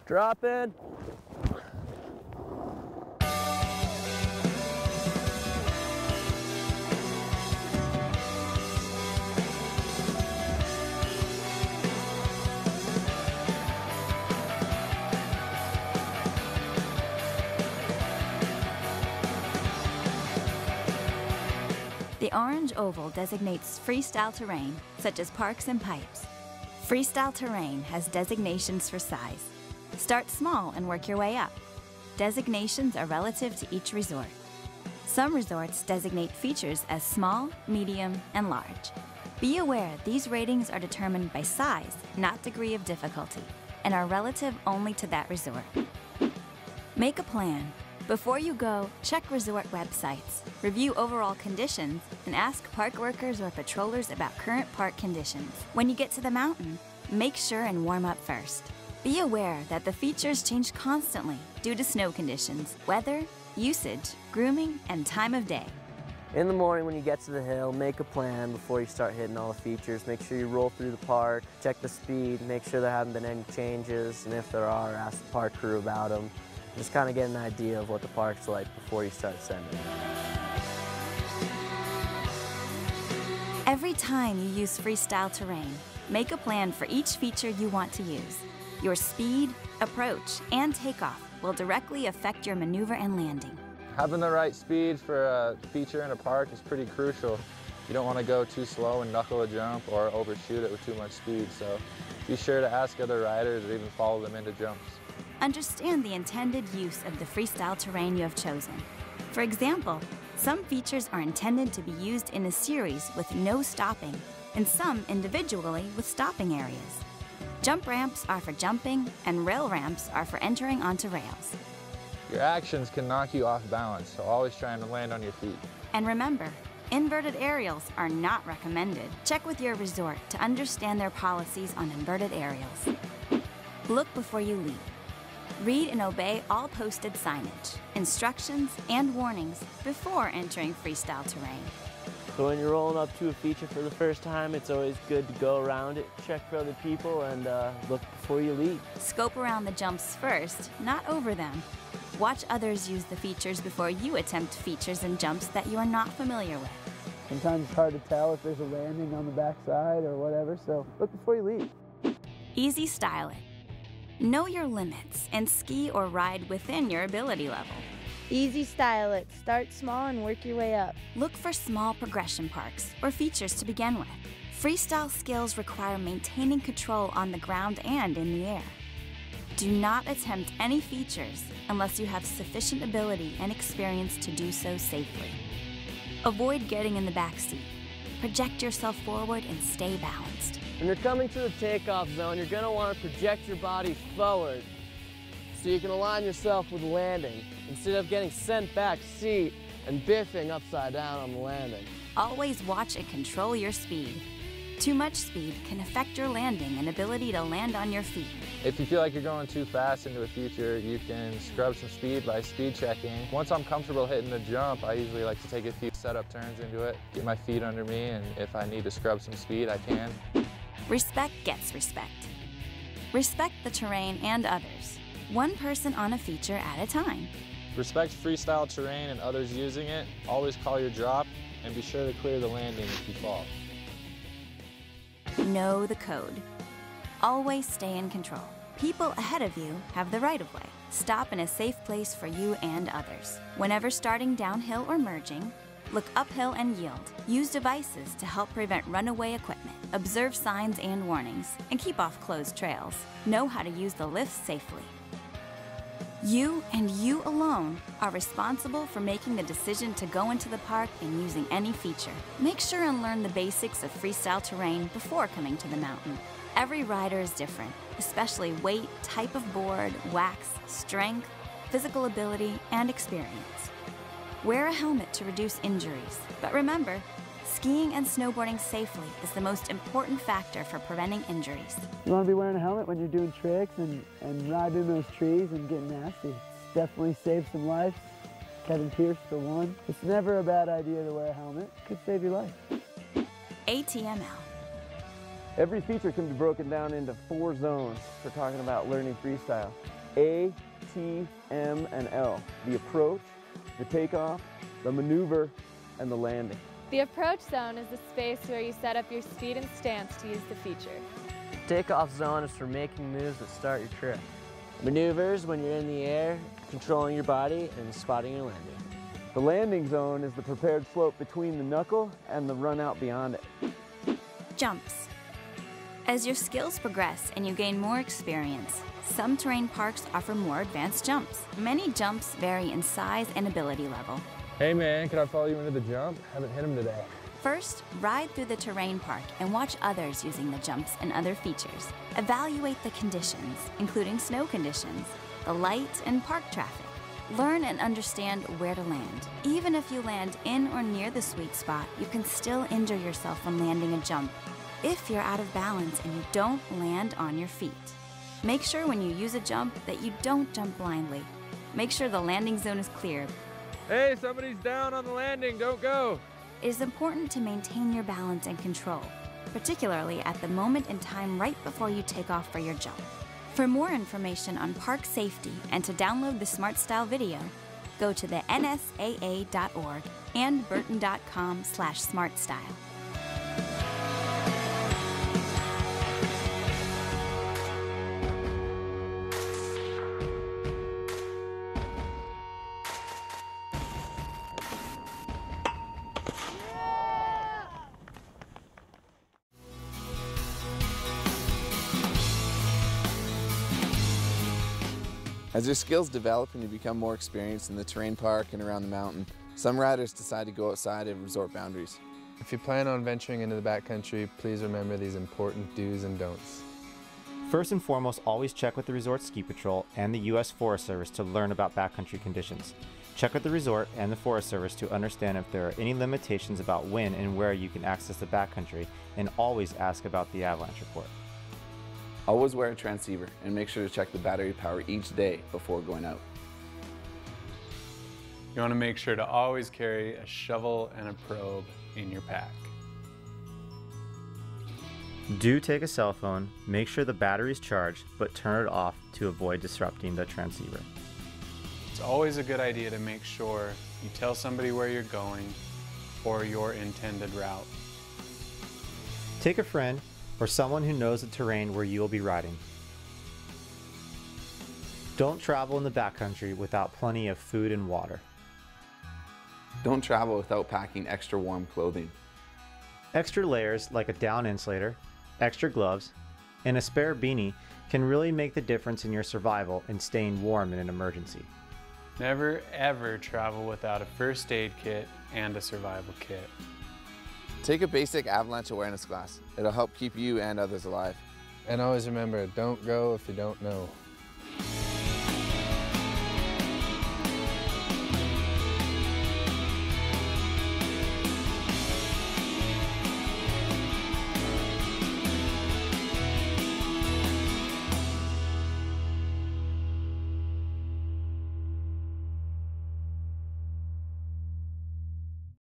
Drop in. The orange oval designates freestyle terrain, such as parks and pipes. Freestyle terrain has designations for size. Start small and work your way up. Designations are relative to each resort. Some resorts designate features as small, medium, and large. Be aware these ratings are determined by size, not degree of difficulty, and are relative only to that resort. Make a plan. Before you go, check resort websites, review overall conditions, and ask park workers or patrollers about current park conditions. When you get to the mountain, make sure and warm up first. Be aware that the features change constantly due to snow conditions, weather, usage, grooming, and time of day. In the morning when you get to the hill, make a plan before you start hitting all the features. Make sure you roll through the park, check the speed, make sure there haven't been any changes, and if there are, ask the park crew about them. Just kind of get an idea of what the park's like before you start sending. Every time you use freestyle terrain, make a plan for each feature you want to use. Your speed, approach, and takeoff will directly affect your maneuver and landing. Having the right speed for a feature in a park is pretty crucial. You don't want to go too slow and knuckle a jump or overshoot it with too much speed, so be sure to ask other riders or even follow them into jumps. Understand the intended use of the freestyle terrain you have chosen. For example, some features are intended to be used in a series with no stopping, and some individually with stopping areas. Jump ramps are for jumping, and rail ramps are for entering onto rails. Your actions can knock you off balance, so always trying to land on your feet. And remember, inverted aerials are not recommended. Check with your resort to understand their policies on inverted aerials. Look before you leap. Read and obey all posted signage, instructions, and warnings before entering freestyle terrain. So when you're rolling up to a feature for the first time, it's always good to go around it, check for other people, and look before you leap. Scope around the jumps first, not over them. Watch others use the features before you attempt features and jumps that you are not familiar with. Sometimes it's hard to tell if there's a landing on the backside or whatever, so look before you leap. Easy style it. Know your limits and ski or ride within your ability level. Easy style it. Start small and work your way up. Look for small progression parks or features to begin with. Freestyle skills require maintaining control on the ground and in the air. Do not attempt any features unless you have sufficient ability and experience to do so safely. Avoid getting in the back seat. Project yourself forward and stay balanced. When you're coming to the takeoff zone, you're going to want to project your body forward so you can align yourself with landing instead of getting sent back seat and biffing upside down on the landing. Always watch and control your speed. Too much speed can affect your landing and ability to land on your feet. If you feel like you're going too fast into a feature, you can scrub some speed by speed checking. Once I'm comfortable hitting the jump, I usually like to take a few setup turns into it, get my feet under me, and if I need to scrub some speed, I can. Respect gets respect. Respect the terrain and others, one person on a feature at a time. Respect freestyle terrain and others using it. Always call your drop, and be sure to clear the landing if you fall. Know the code. Always stay in control. People ahead of you have the right of way. Stop in a safe place for you and others. Whenever starting downhill or merging, look uphill and yield. Use devices to help prevent runaway equipment. Observe signs and warnings, and keep off closed trails. Know how to use the lifts safely. You and you alone are responsible for making the decision to go into the park and using any feature. Make sure and learn the basics of freestyle terrain before coming to the mountain. Every rider is different, especially weight, type of board, wax, strength, physical ability, and experience. Wear a helmet to reduce injuries, but remember, skiing and snowboarding safely is the most important factor for preventing injuries. You want to be wearing a helmet when you're doing tricks and riding those trees and getting nasty. It's definitely saved some lives. Kevin Pierce for one. It's never a bad idea to wear a helmet. It could save your life. ATML. Every feature can be broken down into 4 zones. We're talking about learning freestyle. A, T, M, and L. The approach, the takeoff, the maneuver, and the landing. The approach zone is the space where you set up your speed and stance to use the feature. Takeoff zone is for making moves that start your trip. Maneuvers when you're in the air, controlling your body and spotting your landing. The landing zone is the prepared slope between the knuckle and the run out beyond it. Jumps. As your skills progress and you gain more experience, some terrain parks offer more advanced jumps. Many jumps vary in size and ability level. Hey man, can I follow you into the jump? Haven't hit him today. First, ride through the terrain park and watch others using the jumps and other features. Evaluate the conditions, including snow conditions, the light and park traffic. Learn and understand where to land. Even if you land in or near the sweet spot, you can still injure yourself when landing a jump if you're out of balance and you don't land on your feet. Make sure when you use a jump that you don't jump blindly. Make sure the landing zone is clear. Hey, somebody's down on the landing, don't go. It is important to maintain your balance and control, particularly at the moment in time right before you take off for your jump. For more information on park safety and to download the SmartStyle video, go to the nsaa.org and burton.com/smartstyle. As your skills develop and you become more experienced in the terrain park and around the mountain, some riders decide to go outside of resort boundaries. If you plan on venturing into the backcountry, please remember these important do's and don'ts. First and foremost, always check with the Resort Ski Patrol and the U.S. Forest Service to learn about backcountry conditions. Check with the resort and the Forest Service to understand if there are any limitations about when and where you can access the backcountry, and always ask about the avalanche report. Always wear a transceiver and make sure to check the battery power each day before going out. You want to make sure to always carry a shovel and a probe in your pack. Do take a cell phone, make sure the battery is charged, but turn it off to avoid disrupting the transceiver. It's always a good idea to make sure you tell somebody where you're going or your intended route. Take a friend or someone who knows the terrain where you will be riding. Don't travel in the backcountry without plenty of food and water. Don't travel without packing extra warm clothing. Extra layers like a down insulator, extra gloves, and a spare beanie can really make the difference in your survival and staying warm in an emergency. Never ever travel without a first aid kit and a survival kit. Take a basic avalanche awareness class. It'll help keep you and others alive. And always remember, don't go if you don't know.